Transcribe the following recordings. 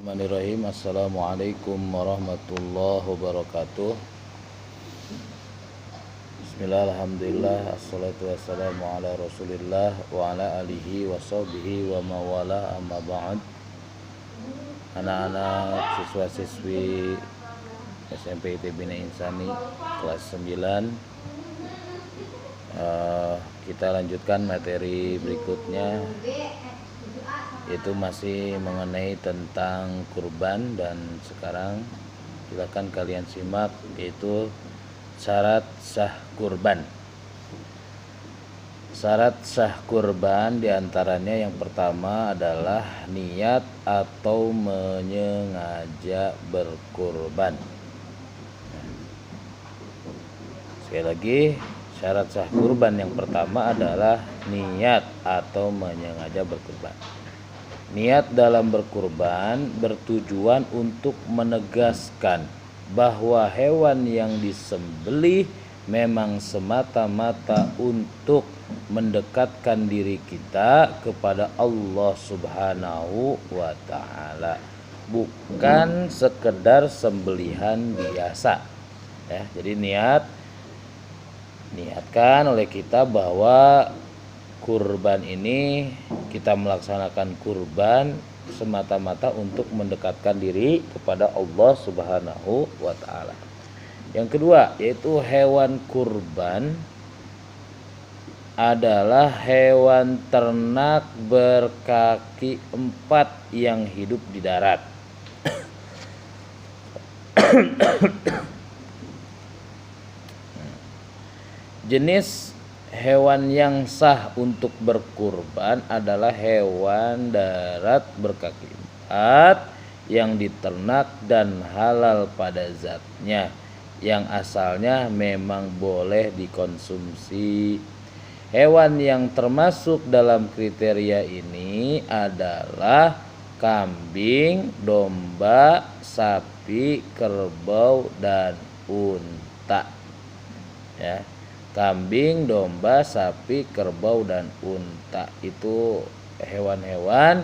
Bismillahirrahmanirrahim. Assalamualaikum warahmatullahi wabarakatuh. Bismillah, alhamdulillah, assalatu wassalamu ala rasulillah wa ala alihi wa sahbihi wa mawala, amma ba'd. Anak-anak siswa-siswi SMP ITB Bina Insani kelas 9, kita lanjutkan materi berikutnya, itu masih mengenai tentang kurban. Dan sekarang silakan kalian simak, yaitu syarat sah kurban. Syarat sah kurban diantaranya yang pertama adalah niat atau menyengaja berkurban. Sekali lagi, syarat sah kurban yang pertama adalah niat atau menyengaja berkurban. Niat dalam berkurban bertujuan untuk menegaskan bahwa hewan yang disembelih memang semata-mata untuk mendekatkan diri kita kepada Allah Subhanahu wa Ta'ala, bukan sekedar sembelihan biasa. Ya, jadi niatkan oleh kita bahwa kurban ini, kita melaksanakan kurban semata-mata untuk mendekatkan diri kepada Allah Subhanahu wa Ta'ala. Yang kedua, yaitu hewan kurban adalah hewan ternak berkaki 4 yang hidup di darat. Jenis hewan yang sah untuk berkurban adalah hewan darat berkaki 4 yang diternak dan halal pada zatnya, yang asalnya memang boleh dikonsumsi. Hewan yang termasuk dalam kriteria ini adalah kambing, domba, sapi, kerbau, dan unta. Ya. Kambing, domba, sapi, kerbau, dan unta itu hewan-hewan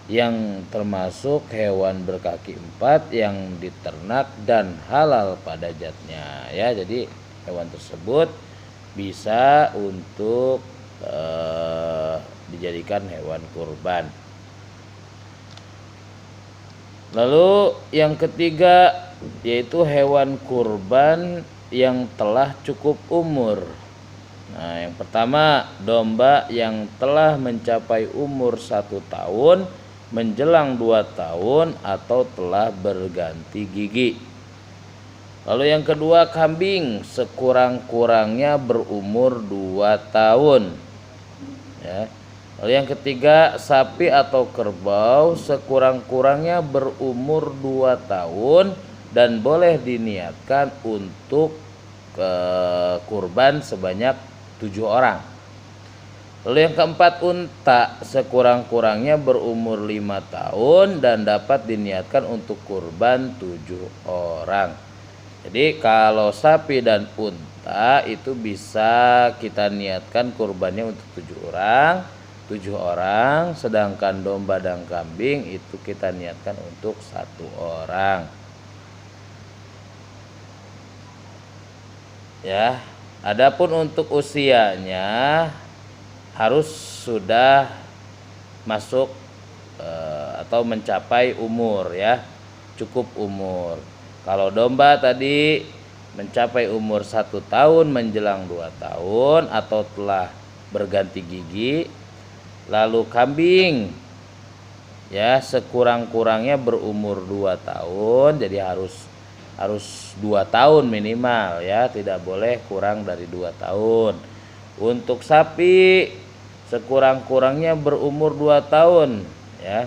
yang termasuk hewan berkaki 4 yang diternak dan halal pada zatnya. Ya, jadi hewan tersebut bisa untuk dijadikan hewan kurban. Lalu yang ketiga, yaitu hewan kurban yang telah cukup umur. Nah, yang pertama, domba yang telah mencapai umur 1 tahun menjelang 2 tahun atau telah berganti gigi. Lalu yang kedua, kambing sekurang-kurangnya berumur 2 tahun. Ya. Lalu yang ketiga, sapi atau kerbau sekurang-kurangnya berumur 2 tahun dan boleh diniatkan untuk kurban sebanyak 7 orang. Lalu yang keempat, unta sekurang-kurangnya berumur 5 tahun dan dapat diniatkan untuk kurban 7 orang. Jadi kalau sapi dan unta itu bisa kita niatkan kurbannya untuk 7 orang, sedangkan domba dan kambing itu kita niatkan untuk 1 orang. Ya, adapun untuk usianya harus sudah masuk atau mencapai umur, ya, cukup umur. Kalau domba tadi mencapai umur 1 tahun menjelang 2 tahun atau telah berganti gigi. Lalu kambing, ya, sekurang-kurangnya berumur 2 tahun, jadi harus 2 tahun minimal, ya, tidak boleh kurang dari 2 tahun. Untuk sapi sekurang-kurangnya berumur 2 tahun, ya.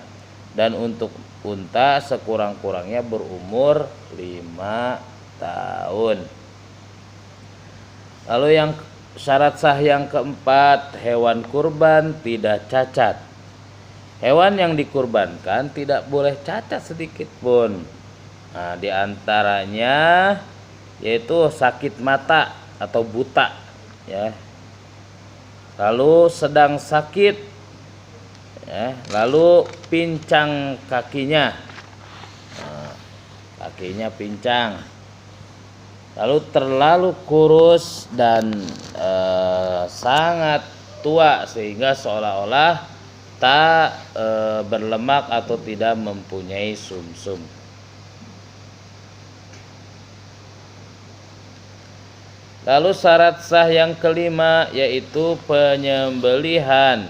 Dan untuk unta sekurang-kurangnya berumur 5 tahun. Lalu yang syarat sah yang keempat, hewan kurban tidak cacat. Hewan yang dikurbankan tidak boleh cacat sedikit pun. Nah, diantaranya yaitu sakit mata atau buta, ya. Lalu sedang sakit, ya, lalu pincang kakinya, kakinya pincang, lalu terlalu kurus dan sangat tua sehingga seolah-olah tak berlemak atau tidak mempunyai sumsum. Lalu syarat sah yang kelima yaitu penyembelihan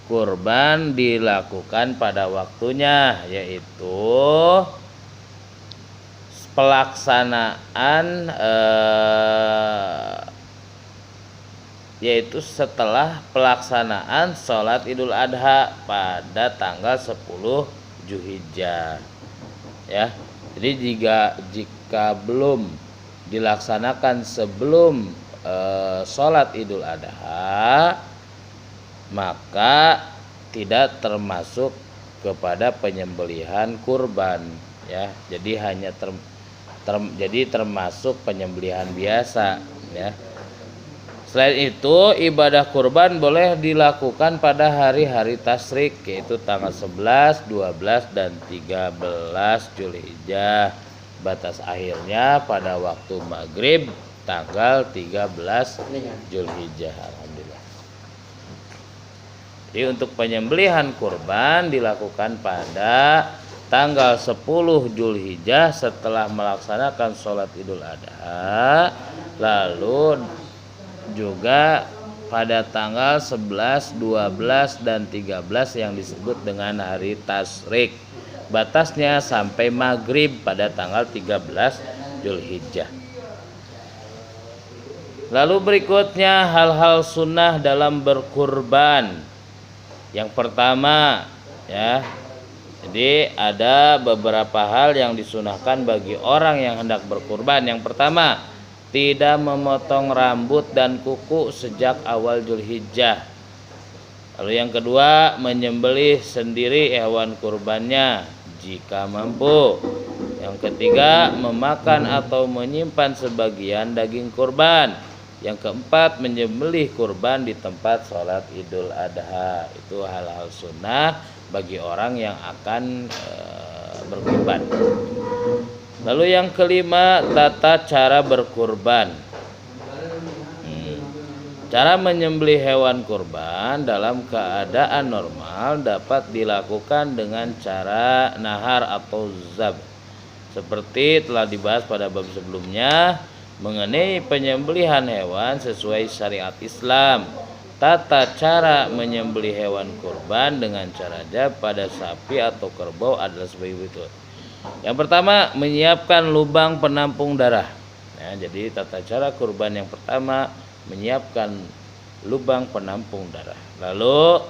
kurban dilakukan pada waktunya, yaitu setelah pelaksanaan sholat Idul Adha pada tanggal 10 Zulhijjah. Ya. Jadi jika belum dilaksanakan sebelum sholat Idul Adha, maka tidak termasuk kepada penyembelihan kurban, ya. Jadi hanya termasuk penyembelihan biasa, ya. Selain itu, ibadah kurban boleh dilakukan pada hari-hari tasyrik, yaitu tanggal 11, 12 dan 13 Zulhijjah. Batas akhirnya pada waktu maghrib tanggal 13 Zulhijjah. Alhamdulillah. Jadi untuk penyembelihan kurban dilakukan pada tanggal 10 Zulhijjah setelah melaksanakan sholat Idul Adha, lalu juga pada tanggal 11, 12 dan 13 yang disebut dengan hari tasyrik. Batasnya sampai maghrib pada tanggal 13 Zulhijjah. Lalu berikutnya hal-hal sunnah dalam berkurban. Yang pertama, ya, jadi ada beberapa hal yang disunahkan bagi orang yang hendak berkurban. Yang pertama, tidak memotong rambut dan kuku sejak awal Zulhijjah. Lalu yang kedua, menyembelih sendiri hewan kurbannya jika mampu. Yang ketiga, memakan atau menyimpan sebagian daging kurban. Yang keempat, menyembelih kurban di tempat sholat Idul Adha. Itu hal-hal sunnah bagi orang yang akan berkurban. Lalu yang kelima, tata cara berkurban. Cara menyembelih hewan kurban dalam keadaan normal dapat dilakukan dengan cara nahar atau zab. Seperti telah dibahas pada bab sebelumnya mengenai penyembelihan hewan sesuai syariat Islam. Tata cara menyembelih hewan kurban dengan cara jab pada sapi atau kerbau adalah sebagai berikut. Yang pertama, menyiapkan lubang penampung darah. Ya, jadi tata cara kurban yang pertama, menyiapkan lubang penampung darah. Lalu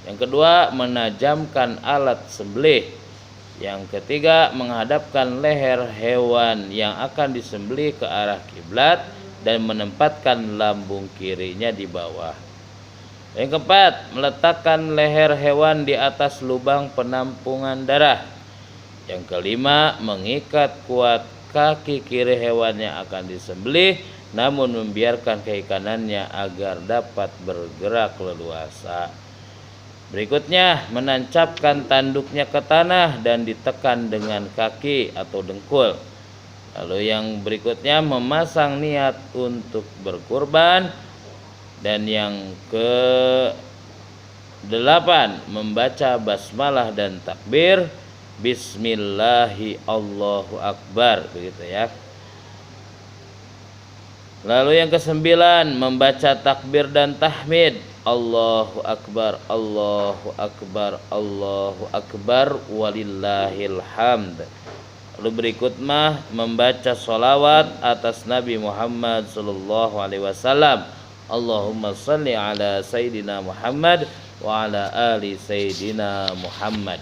yang kedua, menajamkan alat sembelih. Yang ketiga, menghadapkan leher hewan yang akan disembelih ke arah kiblat dan menempatkan lambung kirinya di bawah. Yang keempat, meletakkan leher hewan di atas lubang penampungan darah. Yang kelima, mengikat kuat kaki kiri hewan yang akan disembelih, namun membiarkan kaki kanannya agar dapat bergerak leluasa. Berikutnya, menancapkan tanduknya ke tanah dan ditekan dengan kaki atau dengkul. Lalu yang berikutnya, memasang niat untuk berkurban. Dan yang ke-8, membaca basmalah dan takbir. Bismillahi Allahu Akbar, begitu ya. Lalu yang ke-9, membaca takbir dan tahmid. Allahu Akbar, Allahu Akbar, Allahu Akbar, walillahil hamd. Lalu berikutnya membaca sholawat atas Nabi Muhammad sallallahu alaihi wasallam. Allahumma salli ala Sayyidina Muhammad wa ala ali Sayyidina Muhammad.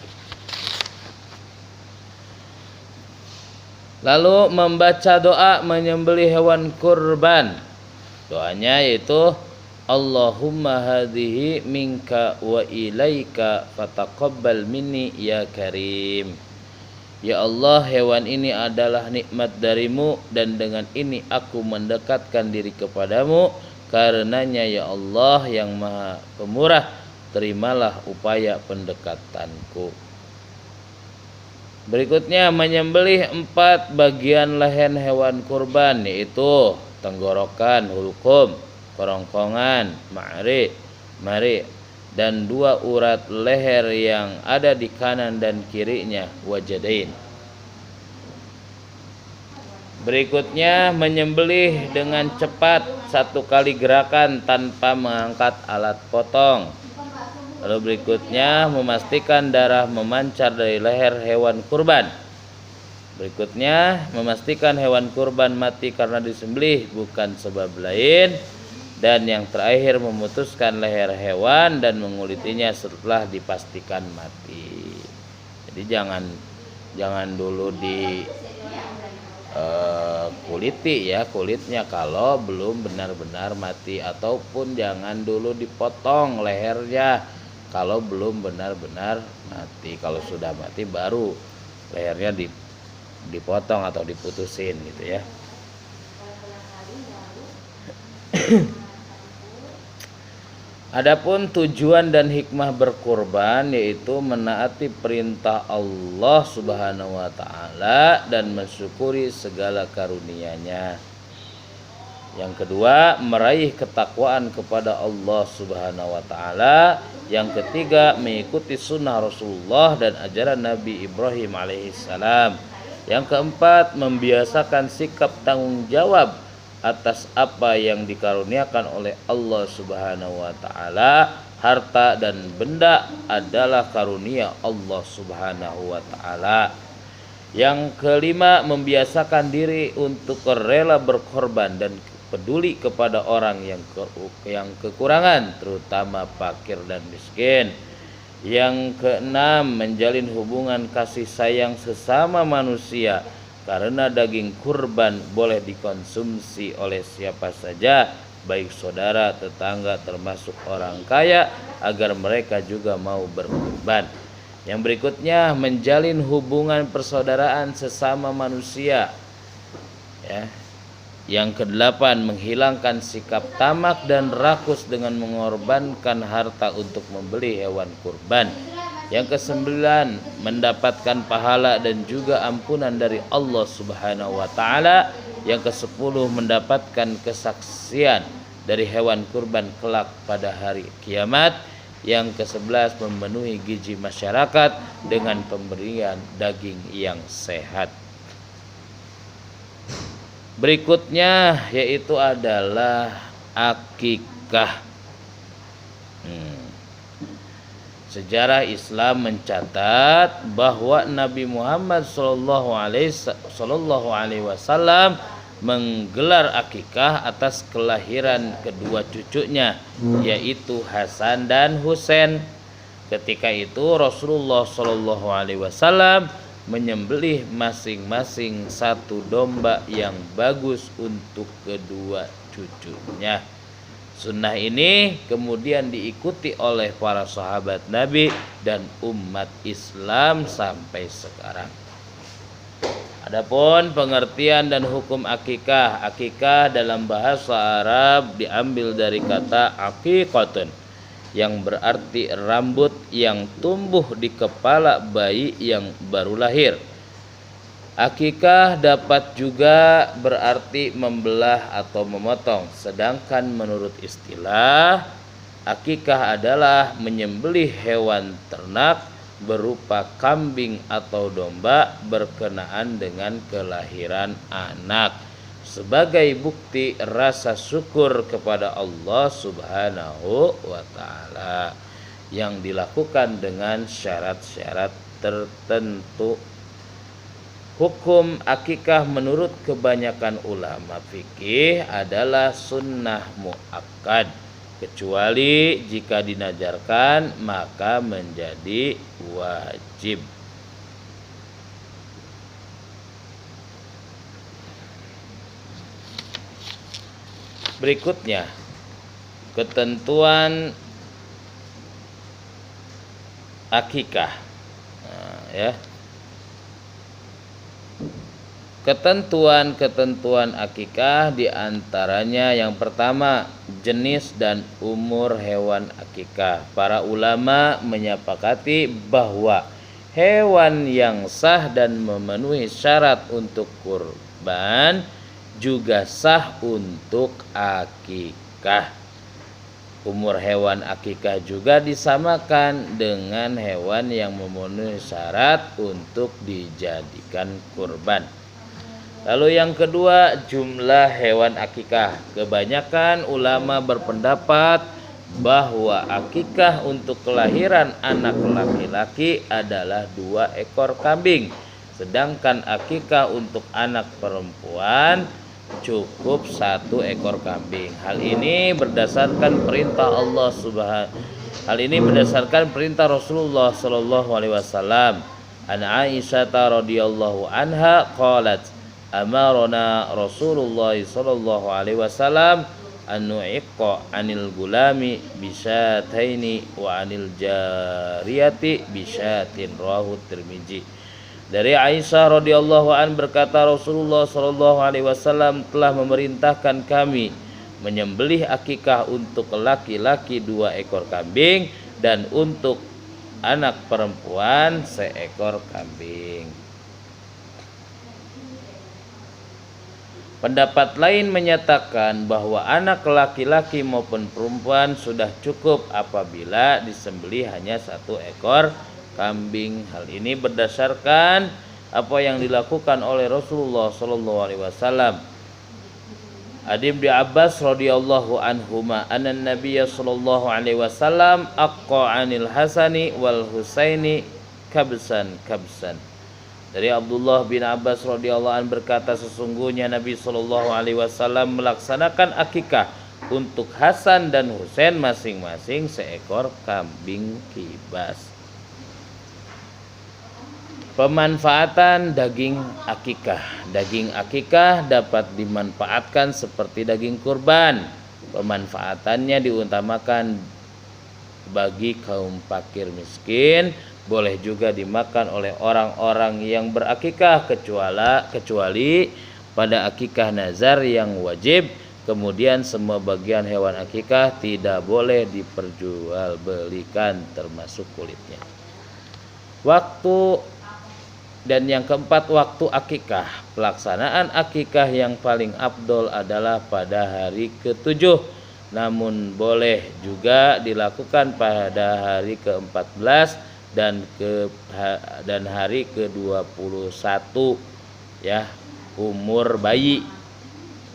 Lalu membaca doa menyembelih hewan kurban. Doanya yaitu Allahumma hadhihi minka wa ilaika fataqabbal minni ya karim. Ya Allah, hewan ini adalah nikmat darimu dan dengan ini aku mendekatkan diri kepadamu. Karenanya ya Allah yang maha pemurah, terimalah upaya pendekatanku. Berikutnya menyembelih 4 bagian leher hewan kurban, yaitu tenggorokan, hulkum, kerongkongan, mari, dan 2 urat leher yang ada di kanan dan kirinya, wajadain. Berikutnya menyembelih dengan cepat 1 kali gerakan tanpa mengangkat alat potong. Lalu berikutnya memastikan darah memancar dari leher hewan kurban. Berikutnya memastikan hewan kurban mati karena disembelih bukan sebab lain. Dan yang terakhir memutuskan leher hewan dan mengulitinya setelah dipastikan mati. Jadi jangan dulu di kuliti ya, kulitnya kalau belum benar-benar mati, ataupun jangan dulu dipotong lehernya kalau belum benar-benar mati. Kalau sudah mati baru lehernya dipotong atau diputusin gitu ya. Adapun tujuan dan hikmah berkurban yaitu menaati perintah Allah Subhanahu wa taala dan mensyukuri segala karunia-Nya. Yang kedua, meraih ketakwaan kepada Allah Subhanahu wa taala. Yang ketiga, mengikuti sunnah Rasulullah dan ajaran Nabi Ibrahim alaihissalam. Yang keempat, membiasakan sikap tanggung jawab atas apa yang dikaruniakan oleh Allah Subhanahu wa taala. Harta dan benda adalah karunia Allah Subhanahu wa taala. Yang kelima, membiasakan diri untuk rela berkorban dan peduli kepada orang yang kekurangan, terutama fakir dan miskin. Yang keenam, menjalin hubungan kasih sayang sesama manusia, karena daging kurban boleh dikonsumsi oleh siapa saja, baik saudara, tetangga, termasuk orang kaya, agar mereka juga mau berkurban. Yang berikutnya, menjalin hubungan persaudaraan sesama manusia ya. Yang kedelapan, menghilangkan sikap tamak dan rakus dengan mengorbankan harta untuk membeli hewan kurban. Yang kesembilan, mendapatkan pahala dan juga ampunan dari Allah Subhanahu wa taala. Yang kesepuluh, mendapatkan kesaksian dari hewan kurban kelak pada hari kiamat. Yang kesebelas, memenuhi gizi masyarakat dengan pemberian daging yang sehat. Berikutnya yaitu adalah akikah. Sejarah Islam mencatat bahwa Nabi Muhammad sallallahu alaihi wasallam menggelar akikah atas kelahiran kedua cucunya, yaitu Hasan dan Husain. Ketika itu Rasulullah sallallahu alaihi wasallam menyembelih masing-masing 1 domba yang bagus untuk kedua cucunya. Sunnah ini kemudian diikuti oleh para sahabat Nabi dan umat Islam sampai sekarang. Adapun pengertian dan hukum akikah. Akikah dalam bahasa Arab diambil dari kata aqiqatun, yang berarti rambut yang tumbuh di kepala bayi yang baru lahir. Akikah dapat juga berarti membelah atau memotong, sedangkan menurut istilah, akikah adalah menyembelih hewan ternak berupa kambing atau domba berkenaan dengan kelahiran anak, sebagai bukti rasa syukur kepada Allah Subhanahu wa taala, yang dilakukan dengan syarat-syarat tertentu. Hukum akikah menurut kebanyakan ulama fikih adalah sunnah muakkad, kecuali jika dinajarkan maka menjadi wajib. Berikutnya, ketentuan akikah. Ketentuan akikah diantaranya yang pertama, jenis dan umur hewan akikah. Para ulama menyepakati bahwa hewan yang sah dan memenuhi syarat untuk kurban juga sah untuk akikah. Umur hewan akikah juga disamakan dengan hewan yang memenuhi syarat untuk dijadikan kurban. Lalu yang kedua, jumlah hewan akikah. Kebanyakan ulama berpendapat bahwa akikah untuk kelahiran anak laki-laki adalah 2 ekor kambing, sedangkan akikah untuk anak perempuan cukup 1 ekor kambing. Hal ini berdasarkan perintah Rasulullah sallallahu alaihi wasallam. An Aisyah radhiyallahu anha qalat amarona Rasulullah sallallahu alaihi wasallam an nu'iqqa 'anil gulami bisyataini wa 'anil jariyati bisyatin, rawahu Tirmizi. Dari Aisyah radhiyallahu an berkata, Rasulullah sallallahu alaihi wasallam telah memerintahkan kami menyembelih akikah untuk laki-laki 2 ekor kambing dan untuk anak perempuan 1 ekor kambing. Pendapat lain menyatakan bahwa anak laki-laki maupun perempuan sudah cukup apabila disembelih hanya 1 ekor kambing. Hal ini berdasarkan apa yang dilakukan oleh Rasulullah sallallahu alaihi wasallam. Ibnu Abbas radhiyallahu anhuma anna Nabiy sallallahu alaihi wasallam aqqa 'anil Hasani wal Husaini kabsan. Dari Abdullah bin Abbas radhiyallahu an berkata, sesungguhnya Nabi sallallahu alaihi wasallam melaksanakan akikah untuk Hasan dan Husain masing-masing 1 ekor kambing kibas. Pemanfaatan daging akikah. Daging akikah dapat dimanfaatkan seperti daging kurban. Pemanfaatannya diutamakan bagi kaum fakir miskin, boleh juga dimakan oleh orang-orang yang berakikah kecuali pada akikah nazar yang wajib. Kemudian semua bagian hewan akikah tidak boleh diperjualbelikan termasuk kulitnya. Waktu. Dan yang keempat, waktu akikah. Pelaksanaan akikah yang paling afdol adalah pada hari ke-7, namun boleh juga dilakukan pada hari ke-14 dan hari ke-21 ya, umur bayi.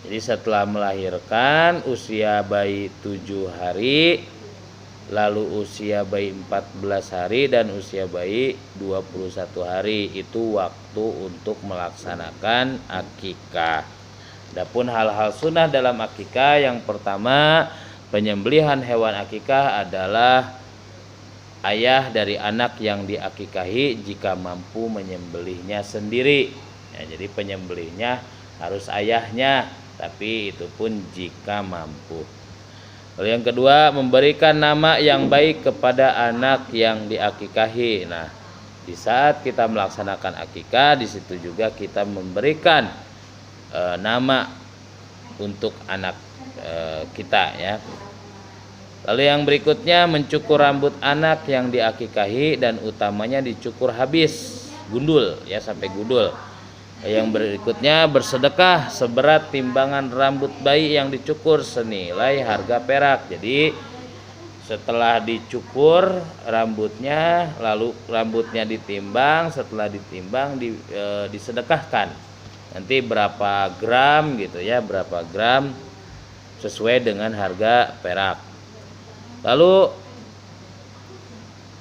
Jadi setelah melahirkan, usia bayi 7 hari, lalu usia bayi 14 hari dan usia bayi 21 hari, itu waktu untuk melaksanakan akikah. Adapun hal-hal sunnah dalam akikah, yang pertama, penyembelihan hewan akikah adalah ayah dari anak yang diakikahi jika mampu menyembelihnya sendiri. Ya, jadi penyembelihnya harus ayahnya, tapi itu pun jika mampu. Lalu yang kedua, memberikan nama yang baik kepada anak yang diakikahi. Nah, di saat kita melaksanakan akikah, di situ juga kita memberikan nama untuk anak kita ya. Lalu yang berikutnya, mencukur rambut anak yang diakikahi dan utamanya dicukur habis, gundul ya, sampai gundul. Yang berikutnya, bersedekah seberat timbangan rambut bayi yang dicukur senilai harga perak. Jadi setelah dicukur rambutnya, lalu rambutnya ditimbang, setelah ditimbang disedekahkan. Nanti berapa gram gitu ya, berapa gram sesuai dengan harga perak. Lalu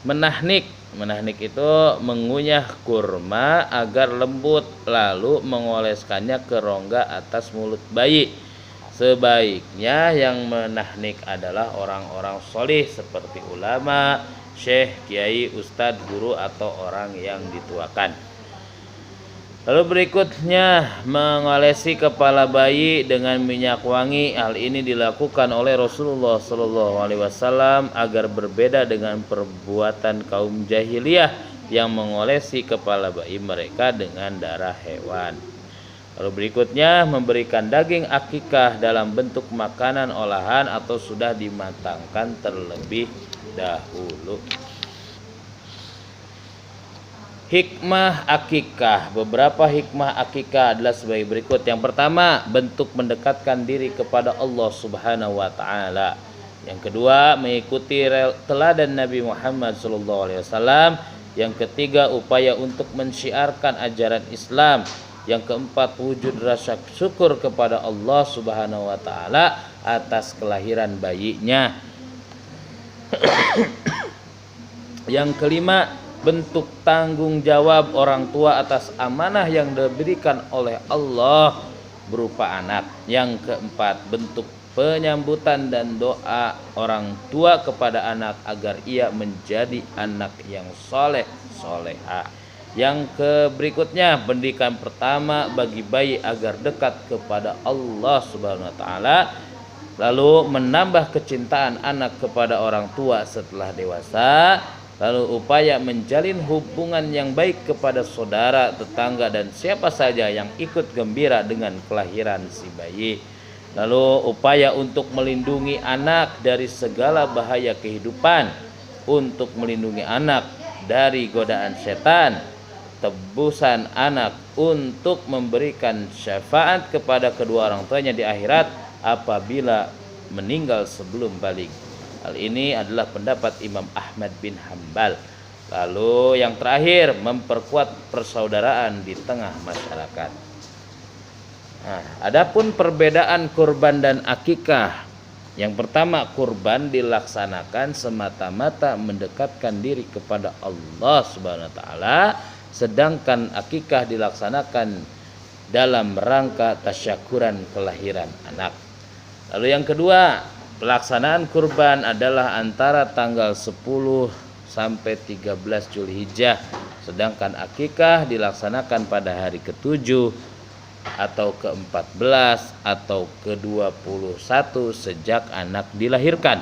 menahnik itu mengunyah kurma agar lembut, lalu mengoleskannya ke rongga atas mulut bayi. Sebaiknya yang menahnik adalah orang-orang solih seperti ulama, syekh, kiai, ustadz, guru, atau orang yang dituakan. Lalu berikutnya, mengolesi kepala bayi dengan minyak wangi. Hal ini dilakukan oleh Rasulullah SAW agar berbeda dengan perbuatan kaum jahiliyah yang mengolesi kepala bayi mereka dengan darah hewan. Lalu berikutnya, memberikan daging akikah dalam bentuk makanan olahan atau sudah dimatangkan terlebih dahulu. Hikmah akikah. Beberapa hikmah akikah adalah sebagai berikut. Yang pertama, bentuk mendekatkan diri kepada Allah Subhanahu wa taala. Yang kedua, mengikuti teladan Nabi Muhammad SAW. Yang ketiga, upaya untuk mensyiarkan ajaran Islam. Yang keempat, wujud rasa syukur kepada Allah Subhanahu wa taala atas kelahiran bayinya. Yang kelima, bentuk tanggung jawab orang tua atas amanah yang diberikan oleh Allah berupa anak. Yang keempat, bentuk penyambutan dan doa orang tua kepada anak agar ia menjadi anak yang soleh soleha. Yang berikutnya, pendidikan pertama bagi bayi agar dekat kepada Allah Subhanahu wa taala, lalu menambah kecintaan anak kepada orang tua setelah dewasa, lalu upaya menjalin hubungan yang baik kepada saudara, tetangga dan siapa saja yang ikut gembira dengan kelahiran si bayi. Lalu upaya untuk melindungi anak dari segala bahaya kehidupan, untuk melindungi anak dari godaan setan, tebusan anak untuk memberikan syafaat kepada kedua orang tuanya di akhirat apabila meninggal sebelum balik. Hal ini adalah pendapat Imam Ahmad bin Hambal. Lalu yang terakhir, memperkuat persaudaraan di tengah masyarakat. Nah, adapun perbedaan kurban dan akikah. Yang pertama, kurban dilaksanakan semata-mata mendekatkan diri kepada Allah Subhanahu wa taala, sedangkan akikah dilaksanakan dalam rangka tasyakuran kelahiran anak. Lalu yang kedua, pelaksanaan kurban adalah antara tanggal 10 sampai 13 Zulhijjah, sedangkan akikah dilaksanakan pada hari ke-7 atau ke-14 atau ke-21 sejak anak dilahirkan.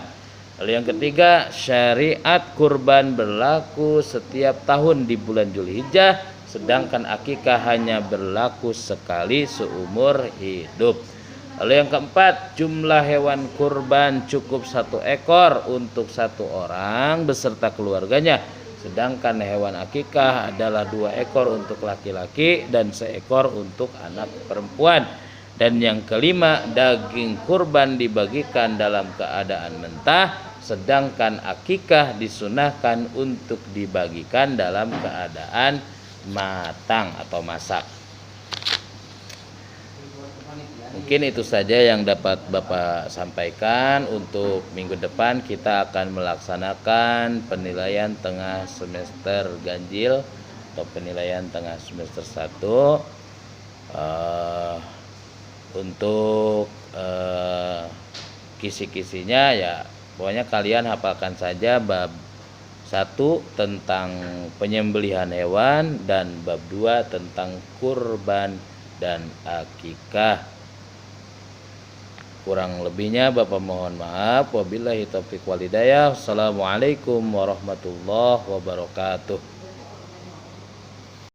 Lalu yang ketiga, syariat kurban berlaku setiap tahun di bulan Zulhijjah, sedangkan akikah hanya berlaku sekali seumur hidup. Lalu yang keempat, jumlah hewan kurban cukup 1 ekor untuk 1 orang beserta keluarganya, sedangkan hewan akikah adalah 2 ekor untuk laki-laki dan 1 ekor untuk anak perempuan. Dan yang kelima, daging kurban dibagikan dalam keadaan mentah, sedangkan akikah disunahkan untuk dibagikan dalam keadaan matang atau masak. Mungkin itu saja yang dapat Bapak sampaikan. Untuk minggu depan kita akan melaksanakan penilaian tengah semester ganjil atau penilaian tengah semester 1. Untuk kisi-kisinya ya pokoknya kalian hafalkan saja bab 1 tentang penyembelihan hewan dan bab 2 tentang kurban dan akikah. Kurang lebihnya Bapak mohon maaf. Wabillahi taufiq wal hidayah. Assalamualaikum warahmatullahi wabarakatuh.